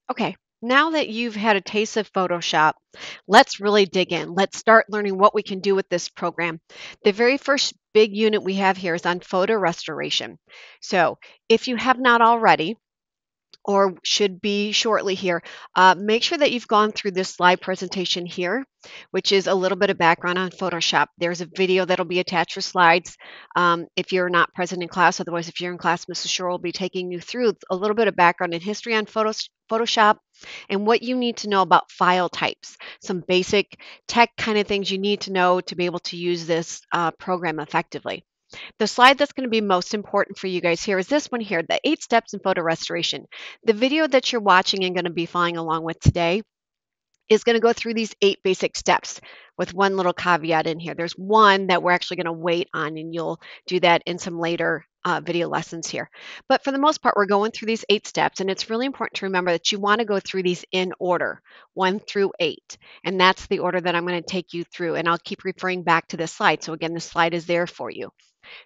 Okay, now that you've had a taste of Photoshop, let's really dig in. Let's start learning what we can do with this program. The very first big unit we have here is on photo restoration. So if you have not already, or should be shortly here, make sure that you've gone through this slide presentation here, which is a little bit of background on Photoshop. There's a video that'll be attached for slides if you're not present in class. Otherwise, if you're in class, Mrs. Shore will be taking you through a little bit of background and history on Photoshop and what you need to know about file types, some basic tech kind of things you need to know to be able to use this program effectively. The slide that's going to be most important for you guys here is this one here, the 8 steps in photo restoration. The video that you're watching and going to be following along with today is going to go through these 8 basic steps with one little caveat in here. There's one that we're actually going to wait on, and you'll do that in some later video lessons here. But for the most part, we're going through these 8 steps, and it's really important to remember that you want to go through these in order, 1 through 8. And that's the order that I'm going to take you through, and I'll keep referring back to this slide. So again, the slide is there for you.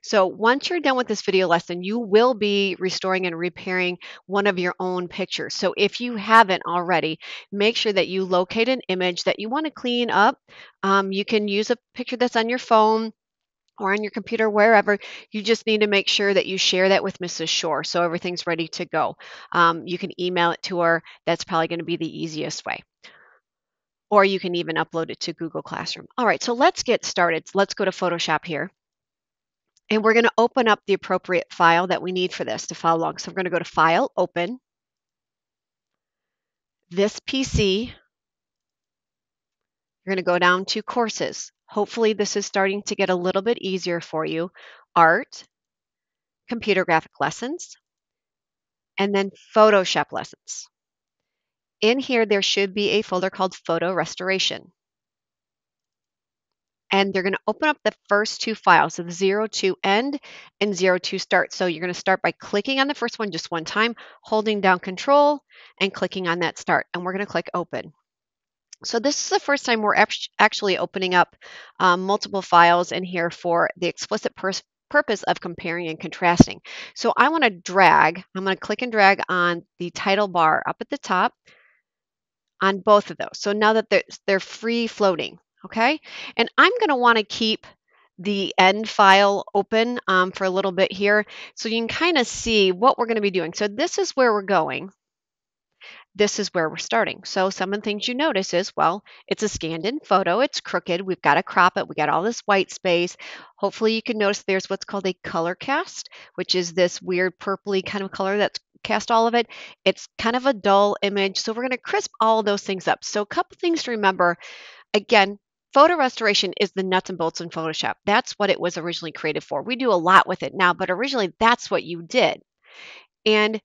So once you're done with this video lesson, you will be restoring and repairing one of your own pictures. So if you haven't already, make sure that you locate an image that you want to clean up. You can use a picture that's on your phone or on your computer, wherever. You just need to make sure that you share that with Mrs. Shore so everything's ready to go. You can email it to her. That's probably going to be the easiest way. Or you can even upload it to Google Classroom. All right, so let's get started. Let's go to Photoshop here. And we're going to open up the appropriate file that we need for this to follow along. So we're going to go to File, Open, this PC. You're going to go down to Courses. Hopefully this is starting to get a little bit easier for you. Art, Computer Graphic Lessons, and then Photoshop Lessons. In here, there should be a folder called Photo Restoration. And they're going to open up the first 2 files, so the 02 end and 02 start. So you're going to start by clicking on the first one just one time, holding down Control and clicking on that start. And we're going to click Open. So this is the first time we're actually opening up multiple files in here for the explicit purpose of comparing and contrasting. So I want to drag, I'm going to click and drag on the title bar up at the top on both of those. So now that they're free floating, okay? And I'm going to want to keep the end file open for a little bit here so you can kind of see what we're going to be doing. So this is where we're going. This is where we're starting. So some of the things you notice is, well, it's a scanned in photo. It's crooked. We've got to crop it. We got all this white space. Hopefully you can notice there's what's called a color cast, which is this weird purpley kind of color that's cast all of it. It's kind of a dull image. So we're going to crisp all of those things up. So a couple things to remember. Again, photo restoration is the nuts and bolts in Photoshop. That's what it was originally created for. We do a lot with it now, but originally that's what you did. And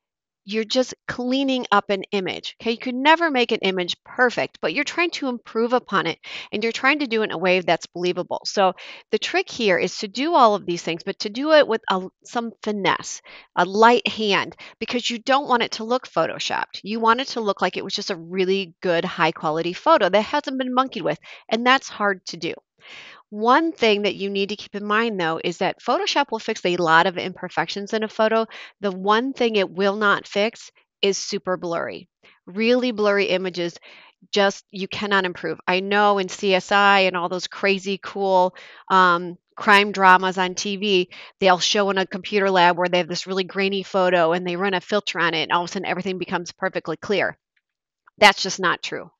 you're just cleaning up an image. Okay, you could never make an image perfect, but you're trying to improve upon it and you're trying to do it in a way that's believable. So the trick here is to do all of these things, but to do it with some finesse, a light hand, because you don't want it to look photoshopped. You want it to look like it was just a really good, high quality photo that hasn't been monkeyed with, and that's hard to do. One thing that you need to keep in mind, though, is that Photoshop will fix a lot of imperfections in a photo. The one thing it will not fix is super blurry. Really blurry images, just you cannot improve. I know in CSI and all those crazy cool crime dramas on TV, they'll show in a computer lab where they have this really grainy photo and they run a filter on it, and all of a sudden everything becomes perfectly clear. That's just not true.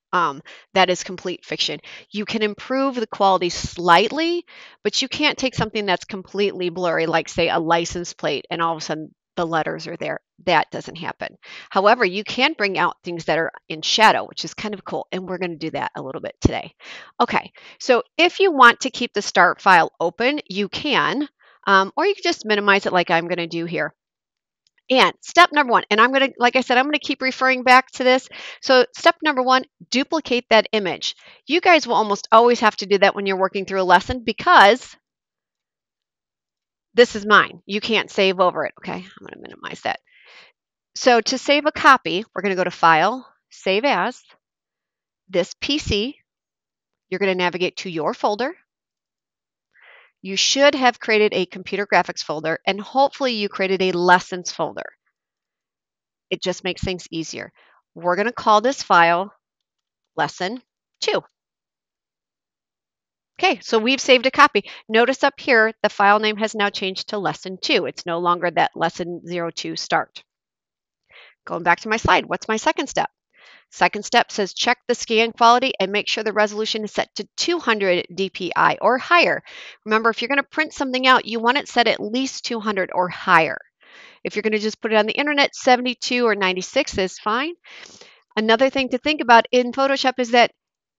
That is complete fiction. You can improve the quality slightly, but you can't take something that's completely blurry, like say a license plate, and all of a sudden the letters are there. That doesn't happen. However, you can bring out things that are in shadow, which is kind of cool, and we're going to do that a little bit today. Okay, so if you want to keep the start file open, you can, or you can just minimize it like I'm going to do here. And step number 1, and I'm going to, like I said, I'm going to keep referring back to this. So step number 1, duplicate that image. You guys will almost always have to do that when you're working through a lesson because this is mine. You can't save over it. Okay, I'm going to minimize that. So to save a copy, we're going to go to File, Save As, this PC. You're going to navigate to your folder. You should have created a computer graphics folder, and hopefully you created a lessons folder. It just makes things easier. we're going to call this file lesson 2. Okay, so we've saved a copy. Notice up here, the file name has now changed to lesson 2. It's no longer that lesson 02 start. Going back to my slide, what's my second step? Second step says check the scan quality and make sure the resolution is set to 200 dpi or higher. Remember, if you're going to print something out, you want it set at least 200 or higher. If you're going to just put it on the internet, 72 or 96 is fine. Another thing to think about in Photoshop is that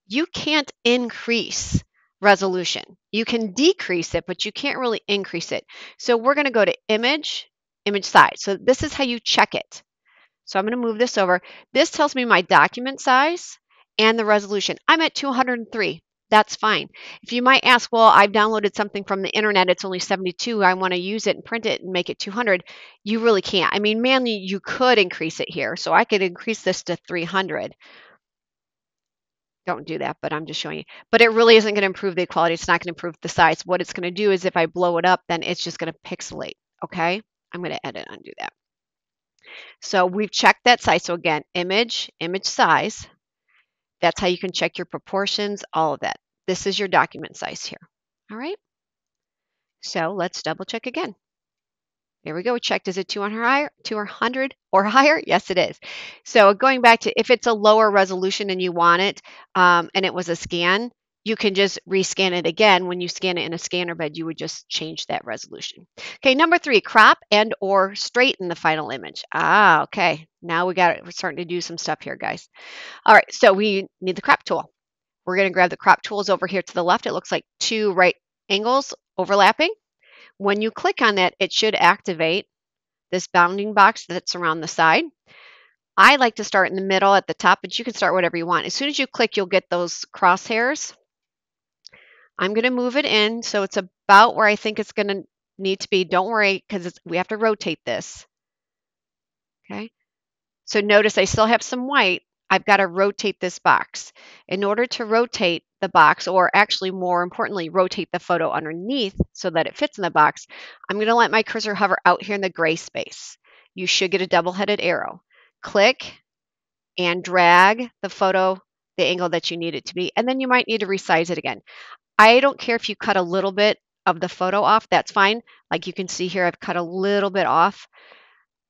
you can't increase resolution. You can decrease it, but you can't really increase it. So we're going to go to image, image size. So this is how you check it. So I'm going to move this over. This tells me my document size and the resolution. I'm at 203. That's fine. If you might ask, well, I've downloaded something from the internet. It's only 72. I want to use it and print it and make it 200. You really can't. I mean, manually, you could increase it here. So I could increase this to 300. Don't do that, but I'm just showing you. But it really isn't going to improve the quality. It's not going to improve the size. What it's going to do is if I blow it up, then it's just going to pixelate. Okay? I'm going to edit and undo that. So we've checked that size. So again, image, image size. That's how you can check your proportions, all of that. This is your document size here. All right. So let's double check again. There we go. We checked, is it 200 or higher? Yes, it is. So going back to if it's a lower resolution and you want it, and it was a scan, you can just rescan it again. When you scan it in a scanner bed, you would just change that resolution. Okay, number 3, crop and or straighten the final image. Okay. Now we're starting to do some stuff here, guys. All right, so we need the crop tool. We're going to grab the crop tools over here to the left. It looks like 2 right angles overlapping. When you click on that, it should activate this bounding box that's around the side. I like to start in the middle at the top, but you can start whatever you want. As soon as you click, you'll get those crosshairs. I'm going to move it in so it's about where I think it's going to need to be. Don't worry, because we have to rotate this. Okay. So notice I still have some white. I've got to rotate this box. In order to rotate the box, or actually more importantly, rotate the photo underneath so that it fits in the box, I'm going to let my cursor hover out here in the gray space. You should get a double-headed arrow. Click and drag the photo the angle that you need it to be, and then you might need to resize it again. I don't care if you cut a little bit of the photo off, that's fine. Like you can see here, I've cut a little bit off.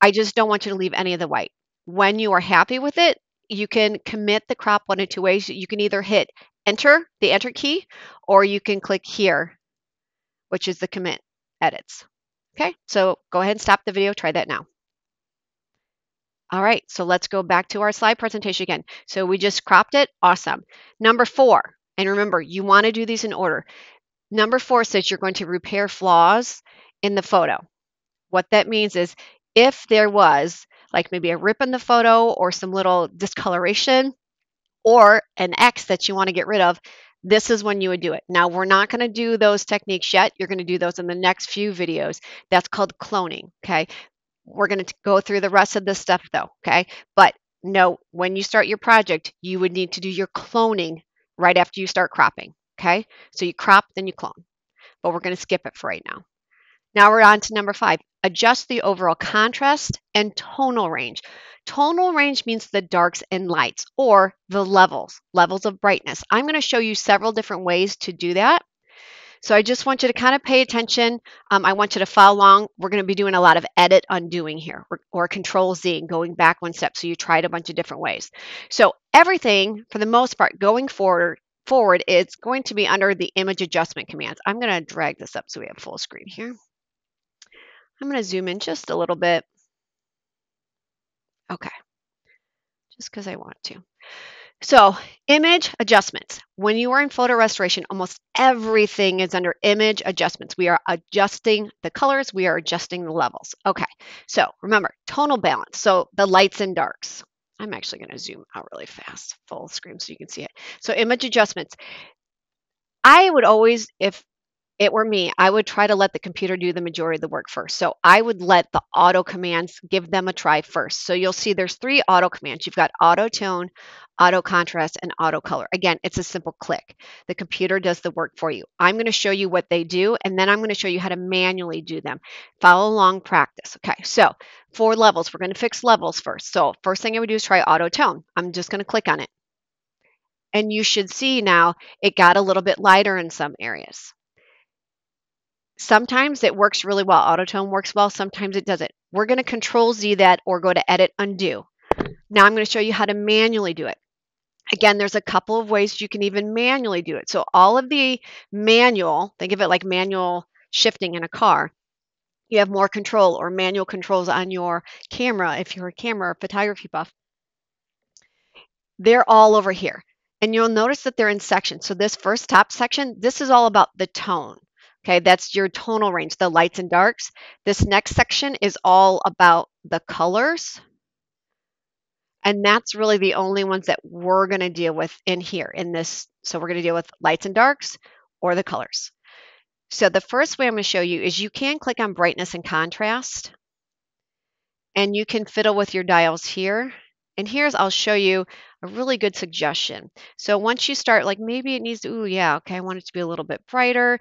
I just don't want you to leave any of the white. When you are happy with it, you can commit the crop one of 2 ways. You can either hit enter, the enter key, or you can click here, which is the commit edits. Okay, so go ahead and stop the video. Try that now. All right, so let's go back to our slide presentation again. So we just cropped it. Awesome. Number 4, and remember, you want to do these in order. Number 4 says you're going to repair flaws in the photo. What that means is if there was like maybe a rip in the photo or some little discoloration or an X that you want to get rid of, this is when you would do it. Now, we're not going to do those techniques yet. You're going to do those in the next few videos. That's called cloning, okay? We're going to go through the rest of this stuff though, okay? But no, when you start your project, you would need to do your cloning right after you start cropping, okay? So you crop, then you clone. But we're going to skip it for right now. Now we're on to number 5. Adjust the overall contrast and tonal range. Tonal range means the darks and lights, or the levels of brightness. I'm going to show you several different ways to do that. So I just want you to kind of pay attention. I want you to follow along. We're going to be doing a lot of edit undoing here, or Control Z and going back one step. So you tried a bunch of different ways. So everything, for the most part, going forward, it's going to be under the image adjustment commands. I'm going to drag this up so we have full screen here. I'm going to zoom in just a little bit. Okay, just because I want to. So image adjustments. When you are in photo restoration, almost everything is under image adjustments. We are adjusting the colors. We are adjusting the levels. Okay, so remember, tonal balance. So the lights and darks. I'm actually going to zoom out really fast, full screen so you can see it. So image adjustments. I would always, if it were me, I would try to let the computer do the majority of the work first. So I would let the auto commands give them a try first. So you'll see there's 3 auto commands. You've got auto tone, auto contrast, and auto color. Again, it's a simple click. The computer does the work for you. I'm going to show you what they do, and then I'm going to show you how to manually do them. Follow along, practice. Okay, so for levels, we're going to fix levels first. So first thing I would do is try auto tone. I'm just going to click on it. And you should see now it got a little bit lighter in some areas. Sometimes it works really well. Autotone works well. Sometimes it doesn't. We're going to Control Z that or go to Edit, Undo. Now I'm going to show you how to manually do it. Again, there's a couple of ways you can even manually do it. So all of the manual, think of it like manual shifting in a car. You have more control or manual controls on your camera if you're a camera or photography buff. They're all over here. And you'll notice that they're in sections. So this first top section, this is all about the tone. Okay, that's your tonal range, the lights and darks. This next section is all about the colors. And that's really the only ones that we're going to deal with in here in this. So we're going to deal with lights and darks or the colors. So the first way I'm going to show you is you can click on brightness and contrast. And you can fiddle with your dials here. And here's, I'll show you a really good suggestion. So once you start, like maybe it needs to, ooh, yeah, okay, I want it to be a little bit brighter.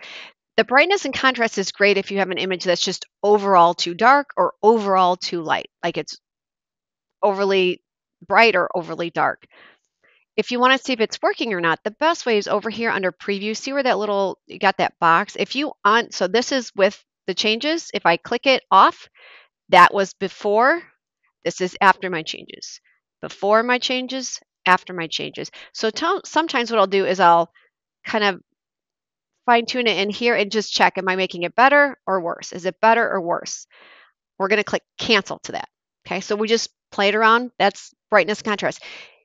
The brightness and contrast is great if you have an image that's just overall too dark or overall too light, like it's overly bright or overly dark. If you want to see if it's working or not, the best way is over here under preview. See where that little, you got that box? If you so this is with the changes. If I click it off, that was before. This is after my changes. Before my changes, after my changes. So sometimes what I'll do is I'll kind of fine tune it in here and just check, am I making it better or worse? Is it better or worse? We're going to click cancel to that. Okay, so we just played around. That's brightness contrast.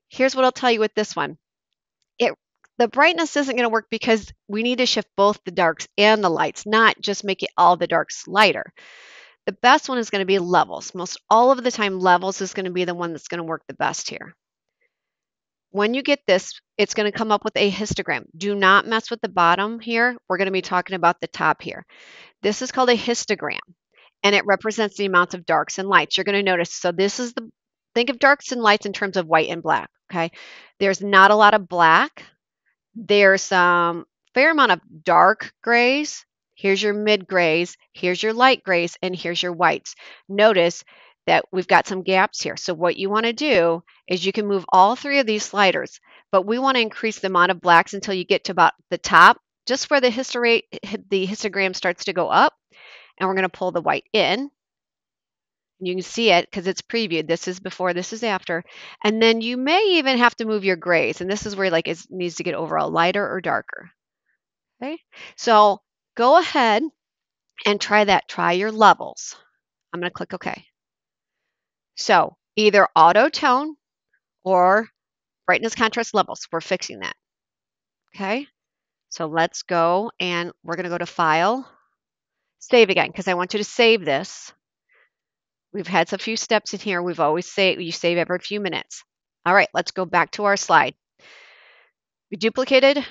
Here's what I'll tell you with this one. The brightness isn't going to work because we need to shift both the darks and the lights, not just make it all the darks lighter. The best one is going to be levels. Most all of the time, levels is going to be the one that's going to work the best here. When you get this, it's going to come up with a histogram. Do not mess with the bottom here. We're going to be talking about the top here. This is called a histogram, and it represents the amounts of darks and lights. You're going to notice, so this is think of darks and lights in terms of white and black, okay? There's not a lot of black. There's some fair amount of dark grays. Here's your mid grays, here's your light grays, and here's your whites. Notice that we've got some gaps here. So what you want to do is you can move all 3 of these sliders, but we want to increase the amount of blacks until you get to about the top, just where the histogram starts to go up. And we're going to pull the white in. You can see it because it's previewed. This is before, this is after. And then you may even have to move your grays. And this is where like it needs to get overall lighter or darker. Okay, so go ahead and try that. Try your levels. I'm going to click OK. So either auto tone or brightness contrast levels. We're fixing that. Okay, so let's go and we're going to go to File, Save again, because I want you to save this. We've had a few steps in here. We've always you save every few minutes. All right, let's go back to our slide. We duplicated,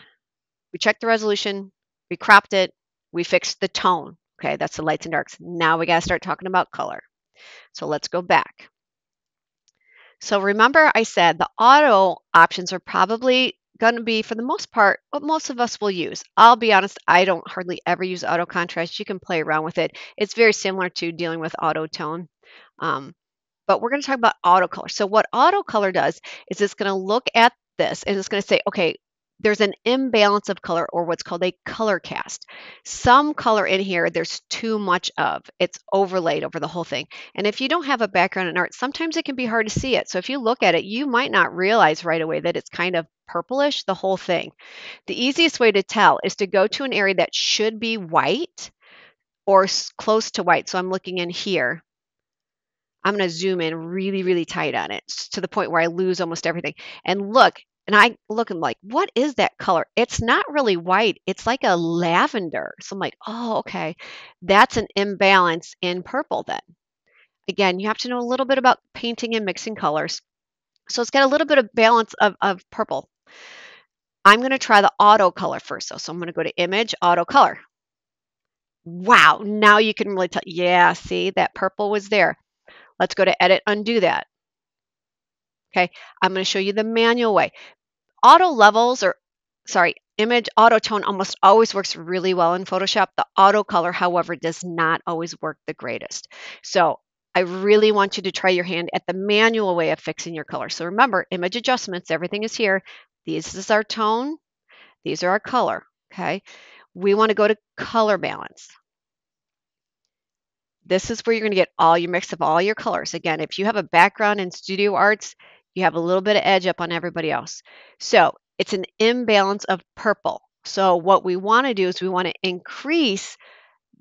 we checked the resolution, we cropped it, we fixed the tone. Okay, that's the lights and darks. Now we got to start talking about color. So let's go back. So remember I said the auto options are probably going to be, for the most part, what most of us will use. I'll be honest, I don't hardly ever use auto contrast. You can play around with it. It's very similar to dealing with auto tone. But we're going to talk about auto color. So what auto color does is it's going to look at this and it's going to say, okay, there's an imbalance of color, or what's called a color cast. Some color in here, there's too much of. It's overlaid over the whole thing. And if you don't have a background in art, sometimes it can be hard to see it. So if you look at it, you might not realize right away that it's kind of purplish, the whole thing. The easiest way to tell is to go to an area that should be white or close to white. So I'm looking in here. I'm going to zoom in really, really tight on it to the point where I lose almost everything. And look, and I look and like, what is that color? It's not really white. It's like a lavender. So I'm like, oh, okay. That's an imbalance in purple then. Again, you have to know a little bit about painting and mixing colors. So it's got a little bit of balance of purple. I'm going to try the auto color first. So I'm going to go to Image, Auto Color. Wow, now you can really tell. Yeah, see, that purple was there. Let's go to edit, undo that. Okay, I'm going to show you the manual way. Auto levels, or sorry, image auto tone almost always works really well in Photoshop. The auto color, however, does not always work the greatest. So I really want you to try your hand at the manual way of fixing your color. So remember, image adjustments, everything is here. This is our tone. These are our color. Okay, we want to go to color balance. This is where you're going to get all your mix of all your colors. Again, if you have a background in studio arts, you have a little bit of edge up on everybody else. So it's an imbalance of purple. So what we want to do is we want to increase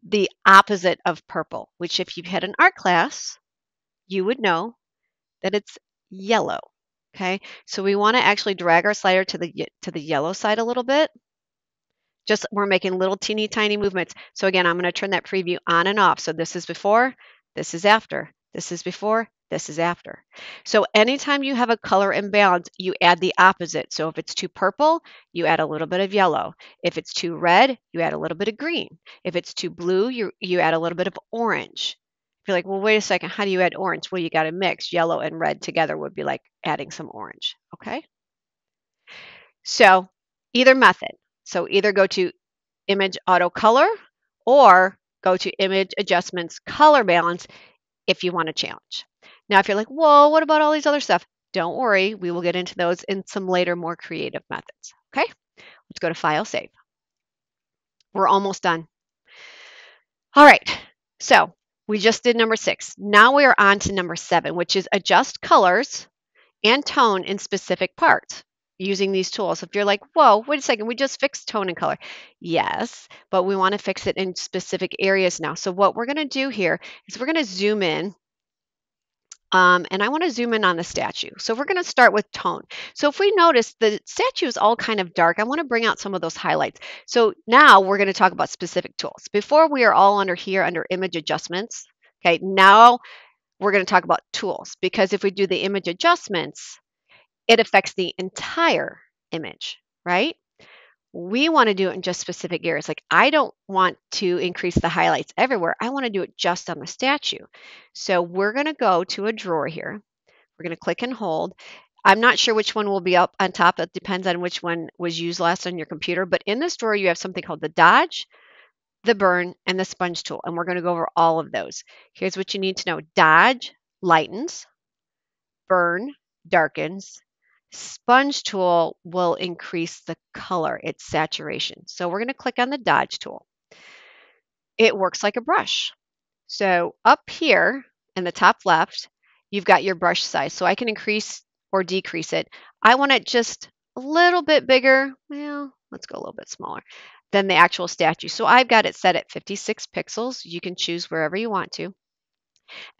the opposite of purple, which if you've had an art class, you would know that it's yellow. Okay, so we want to actually drag our slider to the yellow side a little bit. Just we're making little teeny tiny movements. So again, I'm going to turn that preview on and off. So this is before, this is after, this is before, this is after. So anytime you have a color imbalance, you add the opposite. So if it's too purple, you add a little bit of yellow. If it's too red, you add a little bit of green. If it's too blue, you add a little bit of orange. If you're like, well, wait a second, how do you add orange? Well, you got to mix yellow and red together would be like adding some orange. Okay. So either method. So either go to image auto color or go to image adjustments color balance if you want a challenge. Now, if you're like, whoa, what about all these other stuff? Don't worry, we will get into those in some later, more creative methods. Okay, let's go to File, Save. We're almost done. All right, so we just did number 6. Now we are on to number 7, which is adjust colors and tone in specific parts using these tools. If you're like, whoa, wait a second, we just fixed tone and color. Yes, but we want to fix it in specific areas now. So what we're going to do here is we're going to zoom in. And I want to zoom in on the statue. So we're going to start with tone. So if we notice the statue is all kind of dark, I want to bring out some of those highlights. So now we're going to talk about specific tools. Before we are all under here under image adjustments. Okay, now we're going to talk about tools because if we do the image adjustments, it affects the entire image, right? We want to do it in just specific areas. Like I don't want to increase the highlights everywhere. I want to do it just on the statue. So we're going to go to a drawer here. We're going to click and hold. I'm not sure which one will be up on top. It depends on which one was used last on your computer. But in this drawer, you have something called the dodge, the burn, and the sponge tool. And we're going to go over all of those. Here's what you need to know. Dodge lightens, burn darkens, sponge tool will increase the color, its saturation. So we're going to click on the dodge tool. It works like a brush. So up here in the top left, you've got your brush size. So I can increase or decrease it. I want it just a little bit bigger. Well, let's go a little bit smaller than the actual statue. So I've got it set at 56 pixels. You can choose wherever you want to.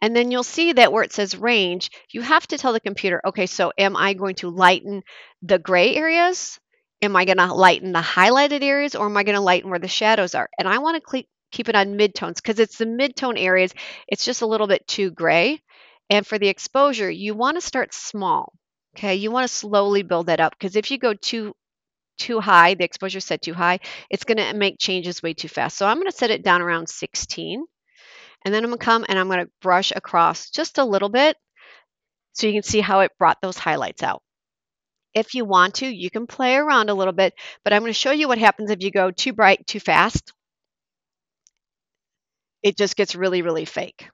And then you'll see that where it says range, you have to tell the computer, okay, so am I going to lighten the gray areas? Am I going to lighten the highlighted areas or am I going to lighten where the shadows are? And I want to keep it on midtones because it's the midtone areas. It's just a little bit too gray. And for the exposure, you want to start small. Okay, you want to slowly build that up because if you go too high, the exposure set too high, it's going to make changes way too fast. So I'm going to set it down around 16. And then I'm going to come and I'm going to brush across just a little bit so you can see how it brought those highlights out. If you want to, you can play around a little bit, but I'm going to show you what happens if you go too bright, too fast. It just gets really, really fake.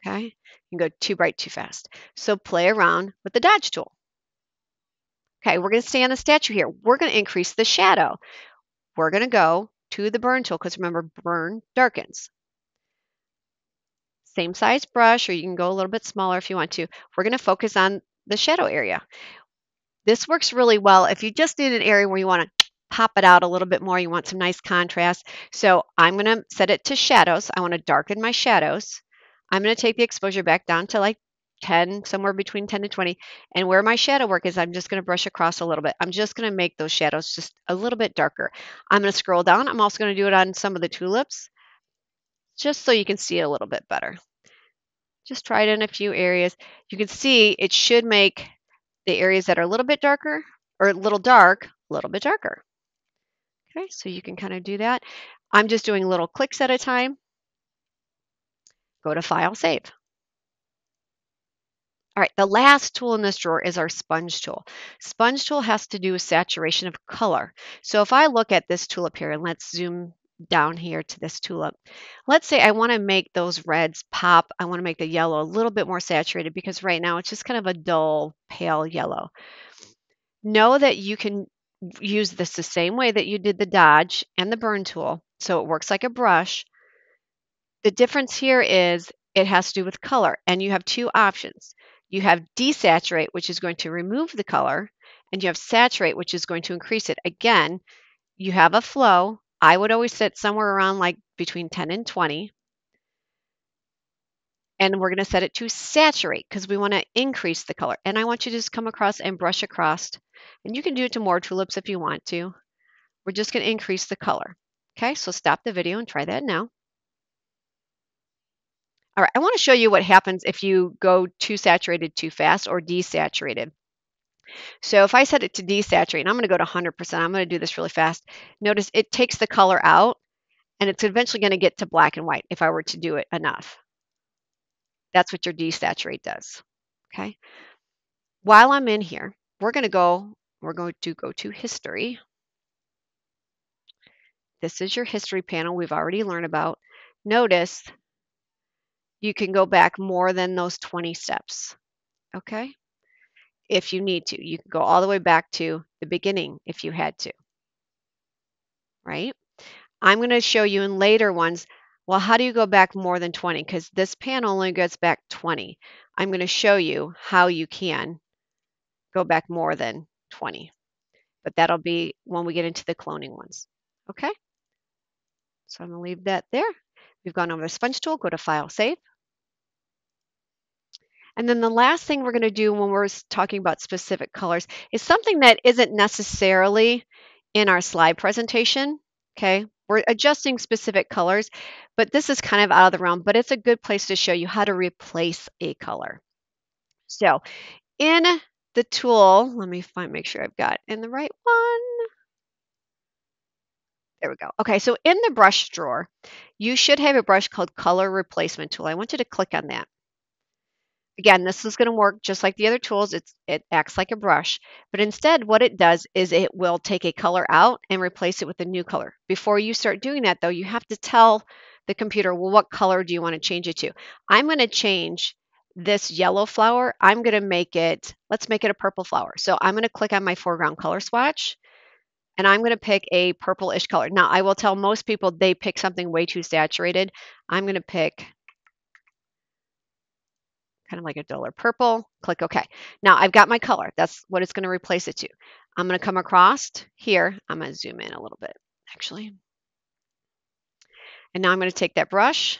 Okay? You can go too bright, too fast. So play around with the dodge tool. Okay, we're going to stay on the statue here. We're going to increase the shadow. We're going to go to the burn tool because remember, burn darkens. Same size brush, or you can go a little bit smaller if you want to. We're going to focus on the shadow area. This works really well if you just need an area where you want to pop it out a little bit more. You want some nice contrast. So I'm going to set it to shadows. I want to darken my shadows. I'm going to take the exposure back down to like 10, somewhere between 10 to 20. And where my shadow work is, I'm just going to brush across a little bit. I'm just going to make those shadows just a little bit darker. I'm going to scroll down. I'm also going to do it on some of the tulips just so you can see it a little bit better. Just try it in a few areas. You can see it should make the areas that are a little bit darker or a little dark, a little bit darker. Okay, so you can kind of do that. I'm just doing little clicks at a time. Go to File, Save. All right, the last tool in this drawer is our sponge tool. Sponge tool has to do with saturation of color. So if I look at this tulip here, and let's zoom down here to this tulip. Let's say I want to make those reds pop. I want to make the yellow a little bit more saturated because right now it's just kind of a dull, pale yellow. Know that you can use this the same way that you did the dodge and the burn tool. So it works like a brush. The difference here is it has to do with color, and you have two options. You have desaturate, which is going to remove the color, and you have saturate, which is going to increase it. Again, you have a flow. I would always sit somewhere around like between 10 and 20. And we're going to set it to saturate because we want to increase the color. And I want you to just come across and brush across. And you can do it to more tulips if you want to. We're just going to increase the color. Okay, so stop the video and try that now. All right, I want to show you what happens if you go too saturated too fast or desaturated. So if I set it to desaturate, and I'm going to go to 100%, I'm going to do this really fast. Notice it takes the color out, and it's eventually going to get to black and white if I were to do it enough. That's what your desaturate does. Okay. While I'm in here, we're going to go to history. This is your history panel we've already learned about. Notice you can go back more than those 20 steps. Okay. If you need to, you can go all the way back to the beginning if you had to. Right. I'm going to show you in later ones, well, how do you go back more than 20? Because this panel only goes back 20. I'm going to show you how you can go back more than 20. But that'll be when we get into the cloning ones. Okay? So I'm going to leave that there. We've gone over the sponge tool. Go to File, Save. And then the last thing we're going to do when we're talking about specific colors is something that isn't necessarily in our slide presentation. Okay, we're adjusting specific colors, but this is kind of out of the realm, but it's a good place to show you how to replace a color. So in the tool, let me make sure I've got in the right one. There we go. Okay, so in the brush drawer, you should have a brush called Color Replacement Tool. I want you to click on that. Again, this is going to work just like the other tools. It acts like a brush, but instead what it does is it will take a color out and replace it with a new color. Before you start doing that though, you have to tell the computer, well, what color do you want to change it to? I'm going to change this yellow flower. I'm going to make it, let's make it a purple flower. So I'm going to click on my foreground color swatch and I'm going to pick a purplish color. Now I will tell most people they pick something way too saturated. I'm going to pick kind of like a duller purple, click OK. Now I've got my color. That's what it's going to replace it to. I'm going to come across here. I'm going to zoom in a little bit, actually. And now I'm going to take that brush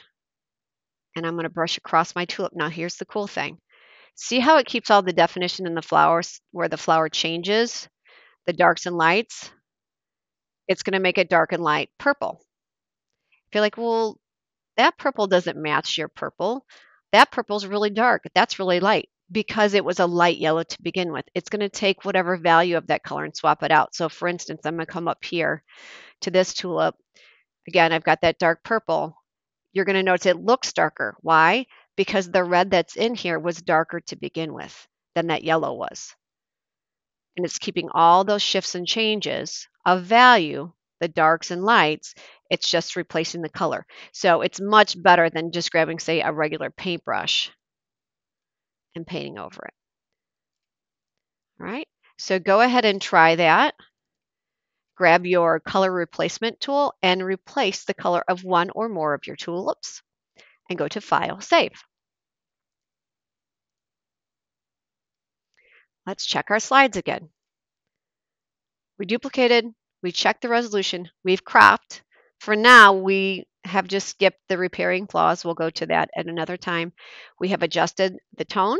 and I'm going to brush across my tulip. Now here's the cool thing. See how it keeps all the definition in the flowers where the flower changes, the darks and lights? It's going to make it dark and light purple. If you're like, well, that purple doesn't match your purple. That purple's really dark. That's really light because it was a light yellow to begin with. It's going to take whatever value of that color and swap it out. So for instance, I'm going to come up here to this tulip. Again, I've got that dark purple. You're going to notice it looks darker. Why? Because the red that's in here was darker to begin with than that yellow was. And it's keeping all those shifts and changes of value, the darks and lights, it's just replacing the color. So it's much better than just grabbing, say, a regular paintbrush and painting over it. All right, so go ahead and try that. Grab your color replacement tool and replace the color of one or more of your tulips and go to File, Save. Let's check our slides again. We duplicated, we checked the resolution, we've cropped. For now, we have just skipped the repairing flaws. We'll go to that at another time. We have adjusted the tone.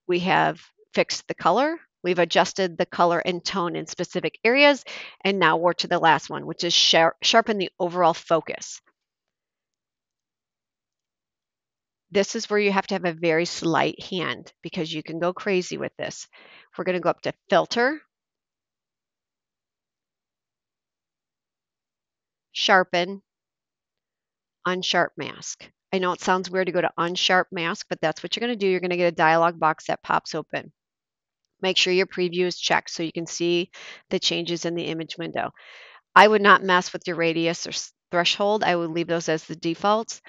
We have fixed the color. We've adjusted the color and tone in specific areas. And now we're to the last one, which is sharpen the overall focus. This is where you have to have a very slight hand because you can go crazy with this. We're going to go up to Filter, sharpen, unsharp mask. I know it sounds weird to go to unsharp mask, but that's what you're going to do. You're going to get a dialog box that pops open. Make sure your preview is checked so you can see the changes in the image window. I would not mess with your radius or threshold. I would leave those as the defaults.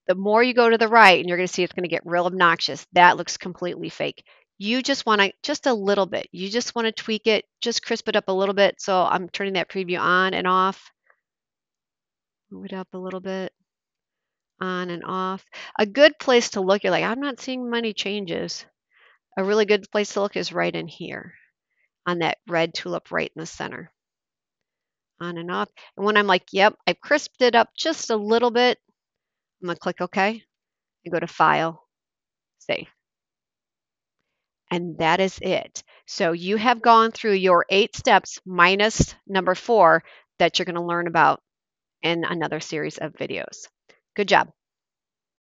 The more you go to the right, and you're going to see it's going to get real obnoxious. That looks completely fake. You just want to, just a little bit. You just want to tweak it, just crisp it up a little bit. So I'm turning that preview on and off. Move it up a little bit, on and off. A good place to look, you're like, I'm not seeing many changes. A really good place to look is right in here on that red tulip right in the center. On and off. And when I'm like, yep, I've crisped it up just a little bit, I'm going to click OK and go to File, Save. And that is it. So you have gone through your 8 steps minus number 4 that you're going to learn about in another series of videos. Good job.